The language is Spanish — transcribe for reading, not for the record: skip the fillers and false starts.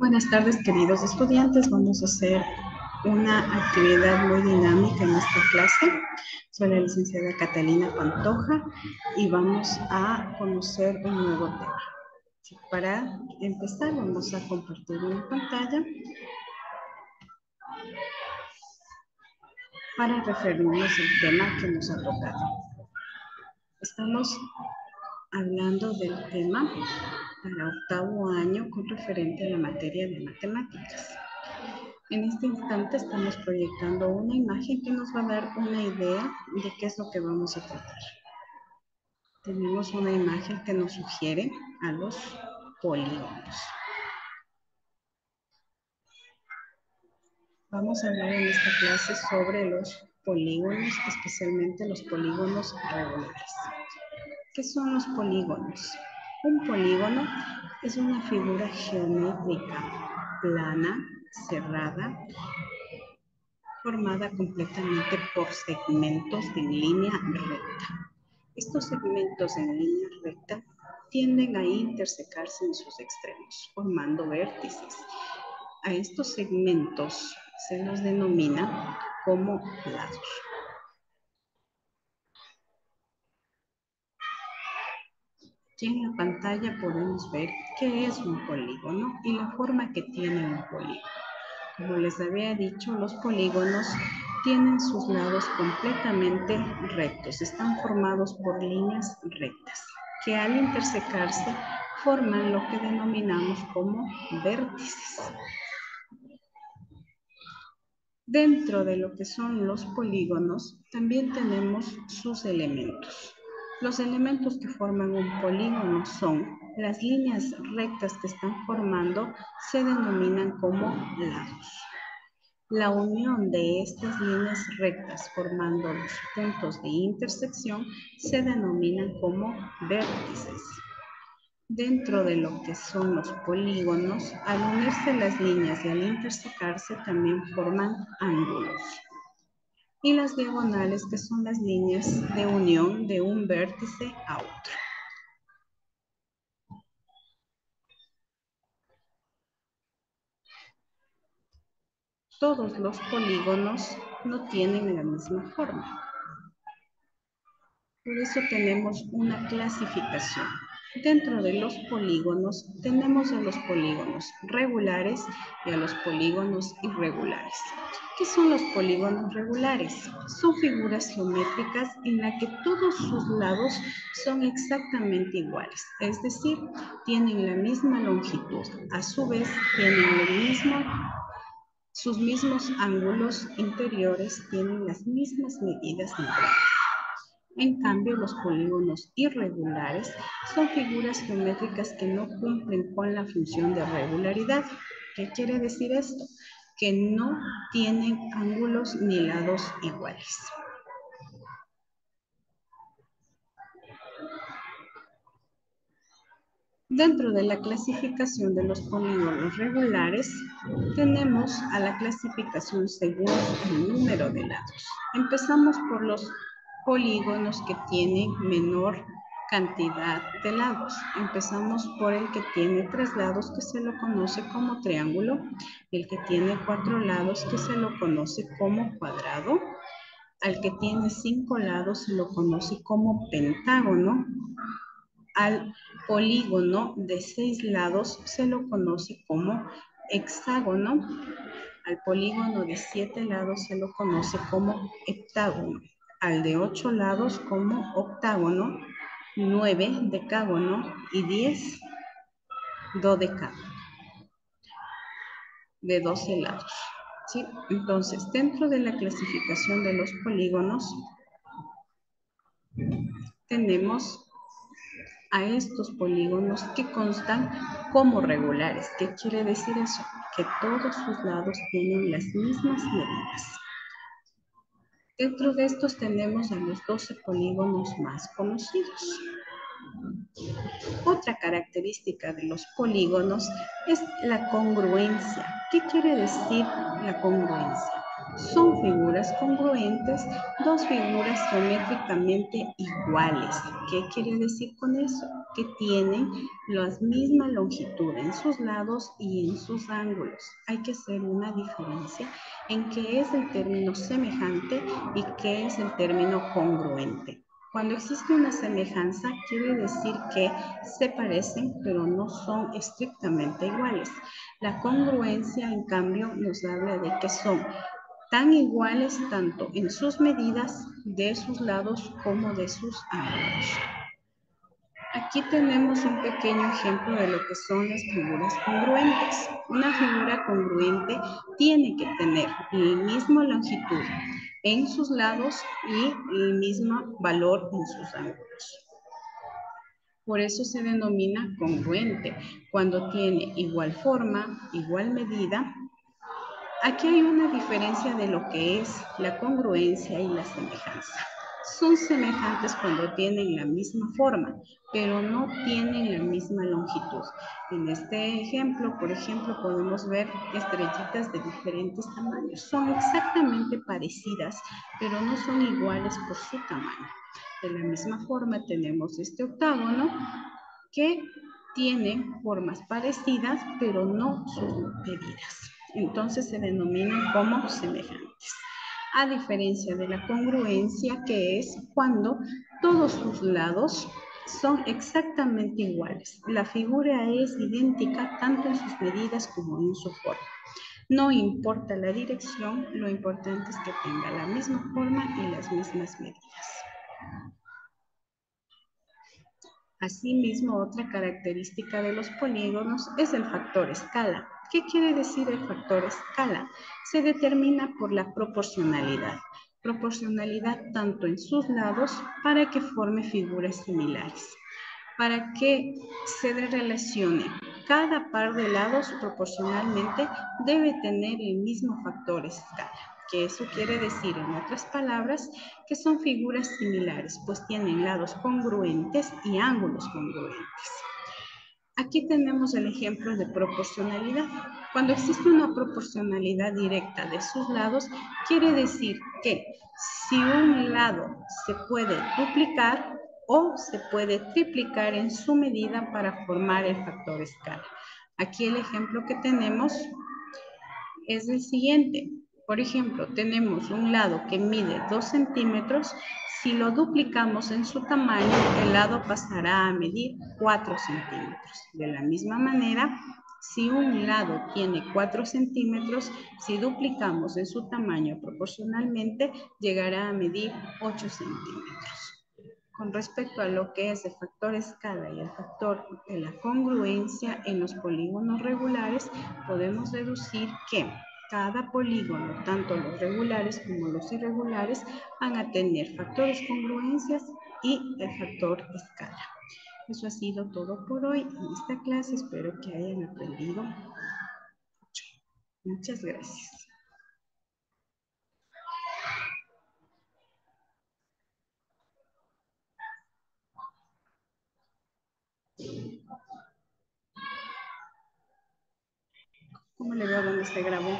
Buenas tardes, queridos estudiantes. Vamos a hacer una actividad muy dinámica en esta clase. Soy la licenciada Catalina Pantoja y vamos a conocer un nuevo tema. Para empezar, vamos a compartir una pantalla para referirnos al tema que nos ha tocado. Estamos hablando del tema para octavo año con referente a la materia de matemáticas. En este instante estamos proyectando una imagen que nos va a dar una idea de qué es lo que vamos a tratar. Tenemos una imagen que nos sugiere a los polígonos. Vamos a hablar en esta clase sobre los polígonos, especialmente los polígonos regulares. ¿Qué son los polígonos? Un polígono es una figura geométrica plana, cerrada, formada completamente por segmentos en línea recta. Estos segmentos en línea recta tienden a intersecarse en sus extremos, formando vértices. A estos segmentos se los denomina como lados. Y en la pantalla podemos ver qué es un polígono y la forma que tiene un polígono. Como les había dicho, los polígonos tienen sus lados completamente rectos. Están formados por líneas rectas que al intersecarse forman lo que denominamos como vértices. Dentro de lo que son los polígonos también tenemos sus elementos. Los elementos que forman un polígono son las líneas rectas que están formando, se denominan como lados. La unión de estas líneas rectas formando los puntos de intersección se denominan como vértices. Dentro de lo que son los polígonos, al unirse las líneas y al intersecarse también forman ángulos. Y las diagonales, que son las líneas de unión de un vértice a otro. Todos los polígonos no tienen la misma forma. Por eso tenemos una clasificación. Dentro de los polígonos tenemos a los polígonos regulares y a los polígonos irregulares. ¿Qué son los polígonos regulares? Son figuras geométricas en las que todos sus lados son exactamente iguales, es decir, tienen la misma longitud. A su vez, tienen sus mismos ángulos interiores, tienen las mismas medidas centrales. En cambio, los polígonos irregulares son figuras geométricas que no cumplen con la función de regularidad. ¿Qué quiere decir esto? Que no tienen ángulos ni lados iguales. Dentro de la clasificación de los polígonos regulares, tenemos a la clasificación según el número de lados. Empezamos por los polígonos que tienen menor cantidad de lados. Empezamos por el que tiene 3 lados, que se lo conoce como triángulo, el que tiene 4 lados, que se lo conoce como cuadrado, al que tiene 5 lados se lo conoce como pentágono, al polígono de 6 lados se lo conoce como hexágono, al polígono de 7 lados se lo conoce como heptágono, al de 8 lados como octágono, 9 decágono y 10 dodecágono, de 12 lados. ¿Sí? Entonces, dentro de la clasificación de los polígonos, tenemos a estos polígonos que constan como regulares. ¿Qué quiere decir eso? Que todos sus lados tienen las mismas medidas. Dentro de estos tenemos a los 12 polígonos más conocidos. Otra característica de los polígonos es la congruencia. ¿Qué quiere decir la congruencia? Son figuras congruentes, dos figuras geométricamente iguales. ¿Qué quiere decir con eso? que tienen la misma longitud en sus lados y en sus ángulos. Hay que hacer una diferencia en qué es el término semejante y qué es el término congruente. Cuando existe una semejanza, quiere decir que se parecen, pero no son estrictamente iguales. La congruencia, en cambio, nos habla de que son tan iguales tanto en sus medidas de sus lados como de sus ángulos. Aquí tenemos un pequeño ejemplo de lo que son las figuras congruentes. Una figura congruente tiene que tener la misma longitud en sus lados y el mismo valor en sus ángulos. Por eso se denomina congruente, cuando tiene igual forma, igual medida. Aquí hay una diferencia de lo que es la congruencia y la semejanza. Son semejantes cuando tienen la misma forma, pero no tienen la misma longitud. En este ejemplo, por ejemplo, podemos ver estrellitas de diferentes tamaños. Son exactamente parecidas, pero no son iguales por su tamaño. De la misma forma tenemos este octágono que tiene formas parecidas, pero no sus medidas. Entonces se denominan como semejantes. A diferencia de la congruencia, que es cuando todos sus lados son exactamente iguales. La figura es idéntica tanto en sus medidas como en su forma. No importa la dirección, lo importante es que tenga la misma forma y las mismas medidas. Asimismo, otra característica de los polígonos es el factor escala. ¿Qué quiere decir el factor escala? Se determina por la proporcionalidad. Proporcionalidad tanto en sus lados para que forme figuras similares. Para que se relacione cada par de lados proporcionalmente debe tener el mismo factor escala. Que eso quiere decir, en otras palabras, que son figuras similares, pues tienen lados congruentes y ángulos congruentes. Aquí tenemos el ejemplo de proporcionalidad. Cuando existe una proporcionalidad directa de sus lados, quiere decir que si un lado se puede duplicar o se puede triplicar en su medida para formar el factor escala. Aquí el ejemplo que tenemos es el siguiente. Por ejemplo, tenemos un lado que mide 2 centímetros. Si lo duplicamos en su tamaño, el lado pasará a medir 4 centímetros. De la misma manera, si un lado tiene 4 centímetros, si duplicamos en su tamaño proporcionalmente, llegará a medir 8 centímetros. Con respecto a lo que es el factor escala y el factor de la congruencia en los polígonos regulares, podemos deducir que cada polígono, tanto los regulares como los irregulares, van a tener factores congruencias y el factor escala. Eso ha sido todo por hoy en esta clase. Espero que hayan aprendido mucho. Muchas gracias. ¿Cómo le veo donde se grabó?